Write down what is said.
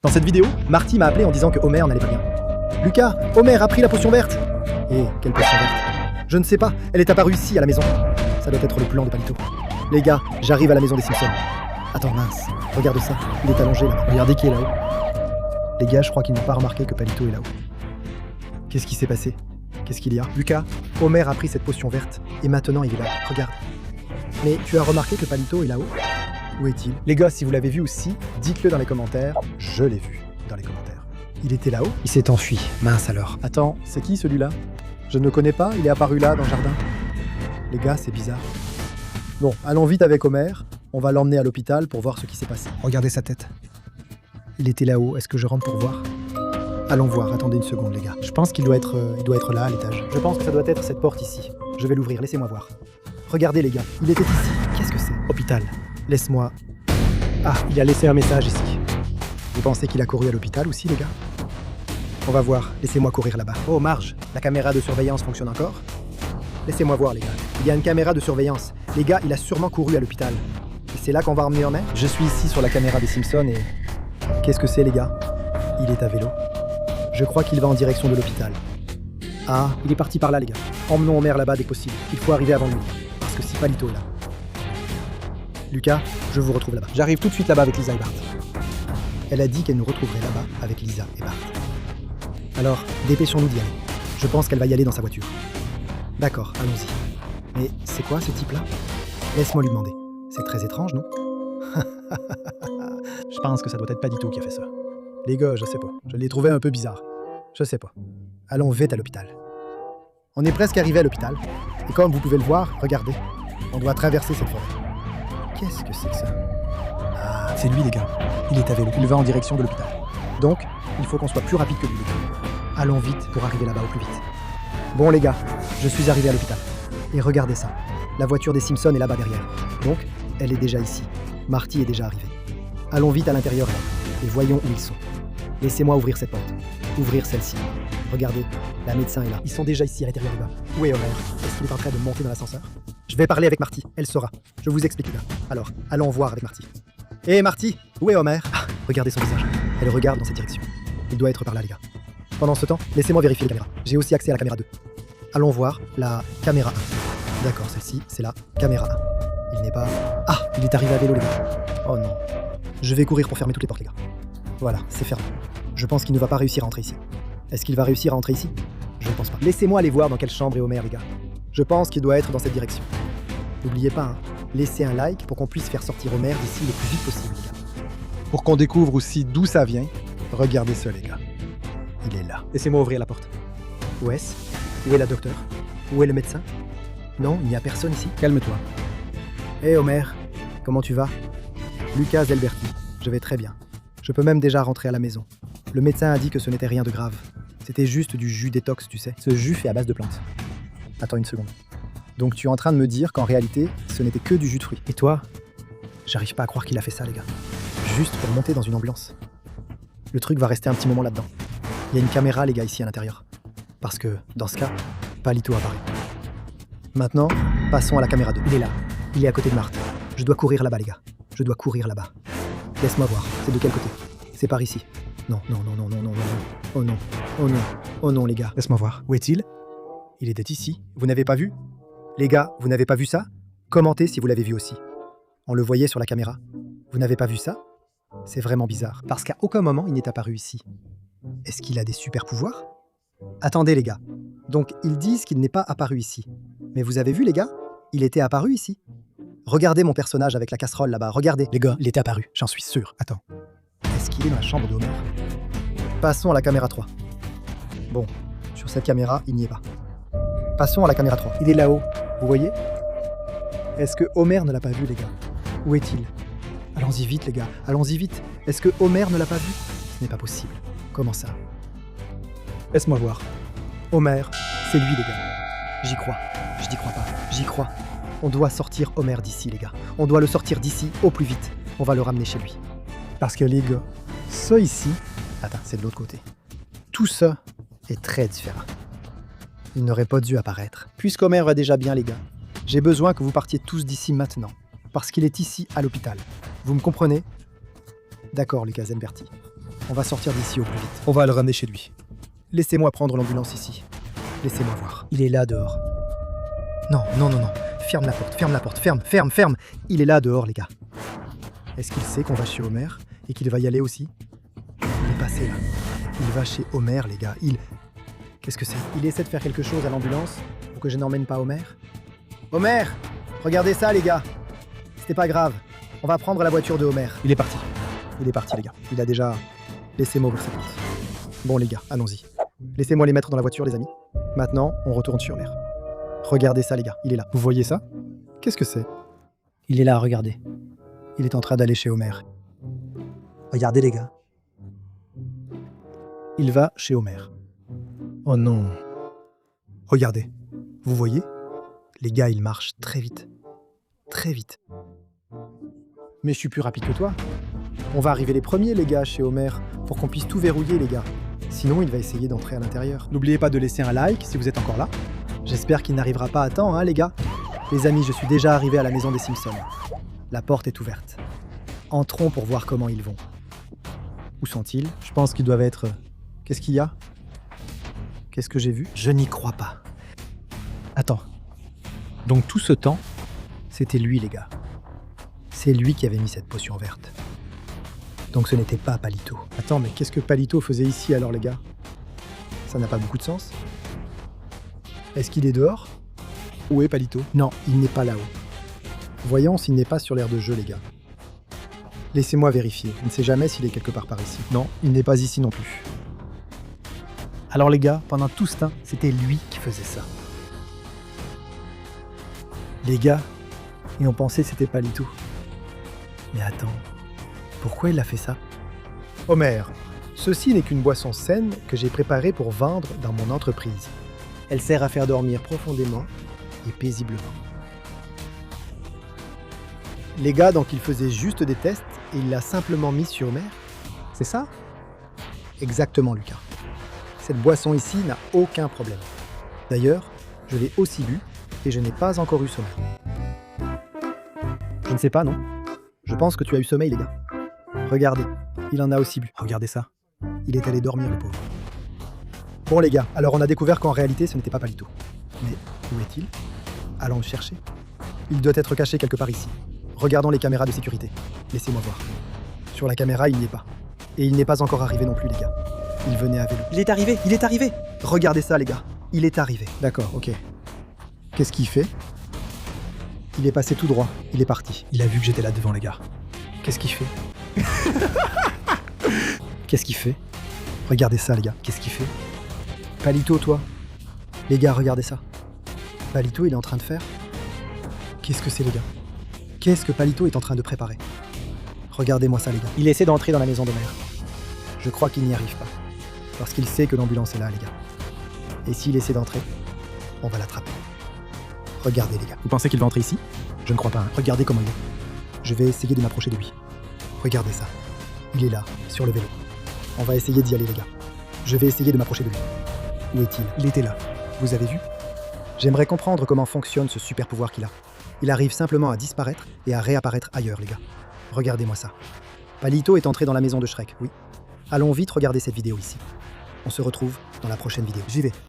Dans cette vidéo, Marty m'a appelé en disant que Homer n'allait pas bien. Lucas, Homer a pris la potion verte. Et quelle potion verte? Je ne sais pas, elle est apparue ici à la maison. Ça doit être le plan de Palito. Les gars, j'arrive à la maison des Simpsons. Attends, mince, regarde ça, il est allongé là. Regardez qui est là-haut. Les gars, je crois qu'ils n'ont pas remarqué que Palito est là-haut. Qu'est-ce qui s'est passé? Qu'est-ce qu'il y a? Lucas, Homer a pris cette potion verte et maintenant il est là, regarde. Mais tu as remarqué que Palito est là-haut? Où est-il? Les gars, si vous l'avez vu aussi, dites-le dans les commentaires. Je l'ai vu dans les commentaires. Il était là-haut? Il s'est enfui. Mince alors. Attends, c'est qui celui-là? Je ne le connais pas, il est apparu là, dans le jardin. Les gars, c'est bizarre. Bon, allons vite avec Homer. On va l'emmener à l'hôpital pour voir ce qui s'est passé. Regardez sa tête. Il était là-haut. Est-ce que je rentre pour voir? Allons voir. Attendez une seconde, les gars. Je pense qu'il doit être là, à l'étage. Je pense que ça doit être cette porte ici. Je vais l'ouvrir. Laissez-moi voir. Regardez, les gars. Il était ici. Qu'est-ce que c'est? Hôpital. Laisse-moi... Ah, il a laissé un message ici. Vous pensez qu'il a couru à l'hôpital aussi, les gars? On va voir. Laissez-moi courir là-bas. Oh, Marge, la caméra de surveillance fonctionne encore? Laissez-moi voir, les gars. Il y a une caméra de surveillance. Les gars, il a sûrement couru à l'hôpital. Et c'est là qu'on va emmener Homer? Je suis ici sur la caméra des Simpsons et... Qu'est-ce que c'est, les gars? Il est à vélo. Je crois qu'il va en direction de l'hôpital. Ah, il est parti par là, les gars. Emmenons Homer là-bas dès que possible. Il faut arriver avant lui. Parce que si Palito est là. Lucas, je vous retrouve là-bas. J'arrive tout de suite là-bas avec Lisa et Bart. Elle a dit qu'elle nous retrouverait là-bas avec Lisa et Bart. Alors, dépêchons-nous d'y aller. Je pense qu'elle va y aller dans sa voiture. D'accord, allons-y. Mais c'est quoi ce type-là? Laisse-moi lui demander. C'est très étrange, non? Je pense que ça doit être Palito qui a fait ça. Les gars, je sais pas. Je l'ai trouvé un peu bizarre. Je sais pas. Allons vite à l'hôpital. On est presque arrivé à l'hôpital. Et comme vous pouvez le voir, regardez. On doit traverser cette forêt. Qu'est-ce que c'est que ça? Ah, c'est lui, les gars. Il est à vélo. Il va en direction de l'hôpital. Donc, il faut qu'on soit plus rapide que lui, les gars. Allons vite pour arriver là-bas au plus vite. Bon, les gars, je suis arrivé à l'hôpital. Et regardez ça. La voiture des Simpsons est là-bas derrière. Donc, elle est déjà ici. Marty est déjà arrivé. Allons vite à l'intérieur là. Et voyons où ils sont. Laissez-moi ouvrir cette porte. Ouvrir celle-ci. Regardez, la médecin est là. Ils sont déjà ici à l'intérieur, les gars. Où est Homer? Est-ce qu'il est en train de monter dans l'ascenseur? Je vais parler avec Marty, elle saura. Je vous explique, les gars. Alors, allons voir avec Marty. Hé Marty, où est Homer? Ah, regardez son visage. Elle regarde dans cette direction. Il doit être par là, les gars. Pendant ce temps, laissez-moi vérifier les caméras. J'ai aussi accès à la caméra 2. Allons voir la caméra 1. D'accord, celle-ci, c'est la caméra 1. Il n'est pas... Ah, il est arrivé à vélo, les gars. Oh non. Je vais courir pour fermer toutes les portes, les gars. Voilà, c'est fermé. Je pense qu'il ne va pas réussir à entrer ici. Est-ce qu'il va réussir à entrer ici? Je ne pense pas. Laissez-moi aller voir dans quelle chambre est Homer, les gars. Je pense qu'il doit être dans cette direction. N'oubliez pas, hein, laissez un like pour qu'on puisse faire sortir Homer d'ici le plus vite possible, les gars. Pour qu'on découvre aussi d'où ça vient, regardez ça, les gars. Il est là. Laissez-moi ouvrir la porte. Où est-ce? Où est la docteure? Où est le médecin? Non, il n'y a personne ici. Calme-toi. Hé Homer, comment tu vas? Lucas Alberti, je vais très bien. Je peux même déjà rentrer à la maison. Le médecin a dit que ce n'était rien de grave. C'était juste du jus détox, tu sais. Ce jus fait à base de plantes. Attends une seconde. Donc tu es en train de me dire qu'en réalité, ce n'était que du jus de fruits. Et toi? J'arrive pas à croire qu'il a fait ça, les gars. Juste pour monter dans une ambulance. Le truc va rester un petit moment là-dedans. Il y a une caméra, les gars, ici à l'intérieur. Parce que, dans ce cas, Palito apparaît. Maintenant, passons à la caméra 2. Il est là. Il est à côté de Marthe. Je dois courir là-bas, les gars. Je dois courir là-bas. Laisse-moi voir. C'est de quel côté? C'est par ici. Non, non, non, non, non, non, non. Oh non. Oh non. Oh non, les gars. Laisse-moi voir. Où est-il? Il était ici. Vous n'avez pas vu? Les gars, vous n'avez pas vu ça? Commentez si vous l'avez vu aussi. On le voyait sur la caméra. Vous n'avez pas vu ça? C'est vraiment bizarre. Parce qu'à aucun moment, il n'est apparu ici. Est-ce qu'il a des super pouvoirs? Attendez, les gars. Donc, ils disent qu'il n'est pas apparu ici. Mais vous avez vu, les gars? Il était apparu ici. Regardez mon personnage avec la casserole là-bas. Regardez. Les gars, il était apparu. J'en suis sûr. Attends. Est-ce qu'il est dans la chambre de Homer? Passons à la caméra 3. Bon, sur cette caméra, il n'y est pas. Passons à la caméra 3. Il est là-haut. Vous voyez? Est-ce que Homer ne l'a pas vu, les gars? Où est-il? Allons-y vite, les gars. Allons-y vite. Est-ce que Homer ne l'a pas vu? Ce n'est pas possible. Comment ça? Laisse-moi voir. Homer, c'est lui, les gars. J'y crois. Je n'y crois pas. J'y crois. On doit sortir Homer d'ici, les gars. On doit le sortir d'ici au plus vite. On va le ramener chez lui. Parce que, les gars, ça ici... Attends, c'est de l'autre côté. Tout ça est très différent. Il n'aurait pas dû apparaître. Puisqu'Homer va déjà bien, les gars, j'ai besoin que vous partiez tous d'ici maintenant. Parce qu'il est ici, à l'hôpital. Vous me comprenez? D'accord, Lucas Alberti. On va sortir d'ici au plus vite. On va le ramener chez lui. Laissez-moi prendre l'ambulance ici. Laissez-moi voir. Il est là dehors. Non. Ferme la porte. Ferme. Il est là dehors, les gars. Est-ce qu'il sait qu'on va chez Homer et qu'il va y aller aussi? Il est passé là. Il va chez Homer, les gars. Qu'est-ce que c'est? Il essaie de faire quelque chose à l'ambulance pour que je n'emmène pas Homer? Homer! Regardez ça, les gars. C'était pas grave. On va prendre la voiture de Homer. Il est parti, les gars. Il a déjà... Laissez-moi ouvrir sa porte. Bon, les gars, allons-y. Laissez-moi les mettre dans la voiture, les amis. Maintenant, on retourne chez Homer. Regardez ça, les gars. Il est là. Vous voyez ça? Qu'est-ce que c'est? Il est là, regardez. Il est en train d'aller chez Homer. Regardez, les gars. Il va chez Homer. Oh non. Regardez. Vous voyez? Les gars, ils marchent très vite. Très vite. Mais je suis plus rapide que toi. On va arriver les premiers, les gars, chez Homer, pour qu'on puisse tout verrouiller, les gars. Sinon, il va essayer d'entrer à l'intérieur. N'oubliez pas de laisser un like si vous êtes encore là. J'espère qu'il n'arrivera pas à temps, hein, les gars. Les amis, je suis déjà arrivé à la maison des Simpsons. La porte est ouverte. Entrons pour voir comment ils vont. Où sont-ils? Je pense qu'ils doivent être... Qu'est-ce qu'il y a? Qu'est-ce que j'ai vu? Je n'y crois pas. Attends. Donc tout ce temps, c'était lui, les gars. C'est lui qui avait mis cette potion verte. Donc ce n'était pas Palito. Attends, mais qu'est-ce que Palito faisait ici alors, les gars? Ça n'a pas beaucoup de sens. Est-ce qu'il est dehors? Où est Palito? Non, il n'est pas là-haut. Voyons s'il n'est pas sur l'aire de jeu, les gars. Laissez-moi vérifier. Je ne sais jamais s'il est quelque part par ici. Non, il n'est pas ici non plus. Alors les gars, pendant tout ce temps, c'était lui qui faisait ça. Les gars, et on pensait que c'était Palito. Mais attends, pourquoi il a fait ça? Homer, ceci n'est qu'une boisson saine que j'ai préparée pour vendre dans mon entreprise. Elle sert à faire dormir profondément et paisiblement. Les gars, donc il faisait juste des tests et il l'a simplement mis sur Homer? C'est ça? Exactement, Lucas. Cette boisson ici n'a aucun problème. D'ailleurs, je l'ai aussi bu et je n'ai pas encore eu sommeil. Je ne sais pas, non? Je pense que tu as eu sommeil, les gars. Regardez, il en a aussi bu. Regardez ça. Il est allé dormir, le pauvre. Bon, les gars, alors on a découvert qu'en réalité, ce n'était pas Palito. Mais où est-il? Allons le chercher. Il doit être caché quelque part ici. Regardons les caméras de sécurité. Laissez-moi voir. Sur la caméra, il n'y est pas. Et il n'est pas encore arrivé non plus, les gars. Il venait à vélo. Il est arrivé! Regardez ça, les gars. Il est arrivé. D'accord, ok. Qu'est-ce qu'il fait? Il est passé tout droit. Il est parti. Il a vu que j'étais là devant, les gars. Qu'est-ce qu'il fait? Qu'est-ce qu'il fait? Regardez ça, les gars. Qu'est-ce qu'il fait? Palito, toi. Les gars, regardez ça. Palito, il est en train de faire... Qu'est-ce que c'est, les gars? Qu'est-ce que Palito est en train de préparer? Regardez-moi ça, les gars. Il essaie d'entrer dans la maison de mère. Je crois qu'il n'y arrive pas. Parce qu'il sait que l'ambulance est là, les gars. Et s'il essaie d'entrer, on va l'attraper. Regardez, les gars. Vous pensez qu'il va entrer ici? Je ne crois pas. Hein. Regardez comment il est. Je vais essayer de m'approcher de lui. Regardez ça. Il est là, sur le vélo. On va essayer d'y aller, les gars. Je vais essayer de m'approcher de lui. Où est-il? Il était là. Vous avez vu? J'aimerais comprendre comment fonctionne ce super pouvoir qu'il a. Il arrive simplement à disparaître et à réapparaître ailleurs, les gars. Regardez-moi ça. Palito est entré dans la maison de Shrek, oui. Allons vite regarder cette vidéo ici. On se retrouve dans la prochaine vidéo. J'y vais.